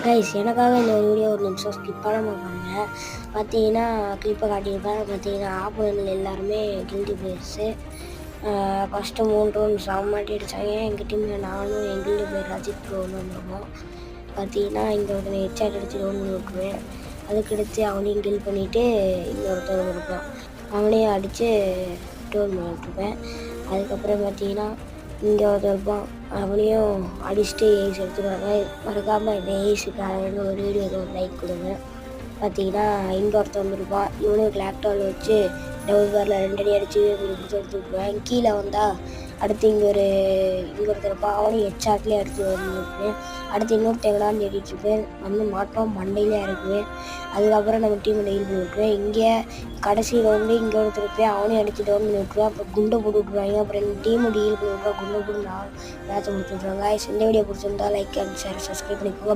Guys எனக்காக இந்த ஒரு வீடியோ ஒரு நிமிஷம் ஸ்கிப் பண்ணாமல் பாருங்கள். பார்த்தீங்கன்னா கிளிப்பை காட்டியிருப்பேன். பார்த்தீங்கன்னா ஆப்போனல் எல்லாருமே கில்டி பிளேயர்ஸு. ஃபஸ்ட்டு 3 ரவுண்ட் செம்மாட்டி அடித்தாங்க. எங்கள் டீமில் நானும் எங்கள் கில்டி பிளேயர் ரஜித் ப்ரோ வந்துருக்கோம். பார்த்தீங்கன்னா இங்கே ஒரு ஹெட்ஷாட் அடித்து டவுன் பண்ணி விட்ருவேன். அதுக்கடுத்து அவனையும் கில் பண்ணிவிட்டு இங்கே ஒருத்தர் இருப்பான், அவனையும் அடித்து டவுன் பண்ணி விட்ருப்பேன். அதுக்கப்புறம் பார்த்தீங்கன்னா இங்கே ஒருத்தர் இருப்பான், அவனையும் அடிச்சுட்டு ஏஸ் எடுத்துருவாங்க. மறக்காமல் இந்த ஏஸுக்காக ஒரு வீடியோக்கு ஒரு லைக் கொடுங்க. பார்த்தீங்கன்னா இங்கே ஒருத்தர் வந்துருப்பான், இவனும் கிளாக்டால் வச்சு டபுள் பேரில் 2 அடி அடித்து கொடுத்து எடுத்துருப்பேன். கீழே வந்தால் அடுத்து இங்கே ஒருத்தர் இருப்பான், அவனையும் ஹெட்ஷாட்லேயே எடுத்து வந்துருப்பேன். அடுத்து இன்னொரு தேங்கடான்னு தேடிட்டுருப்பேன், வந்து மாட்டோம் மண்டையிலே இறக்குவேன். அதுக்கப்புறம் நம்ம டீமை டெயில் பண்ணி விட்ருவேன். இங்கே கடைசியில் வந்து இங்கே ஒருத்தர் இருப்பேன், அவனையும் அடித்து டவுன் பண்ணி விட்ருவேன். அப்புறம் குண்டை போட்டு விட்ருவாங்க. அப்புறம் எங்கள் டீமை டீல் பண்ணி விட்ருவா, குண்டை போட்டு நான் மேட்சை முடிச்சு விட்ருவாங்க. இந்த வீடியோ பிடிச்சிருந்தா லைக் அண்ட் ஷேர் சப்ஸ்கிரைப் பண்ணிக்கோங்க.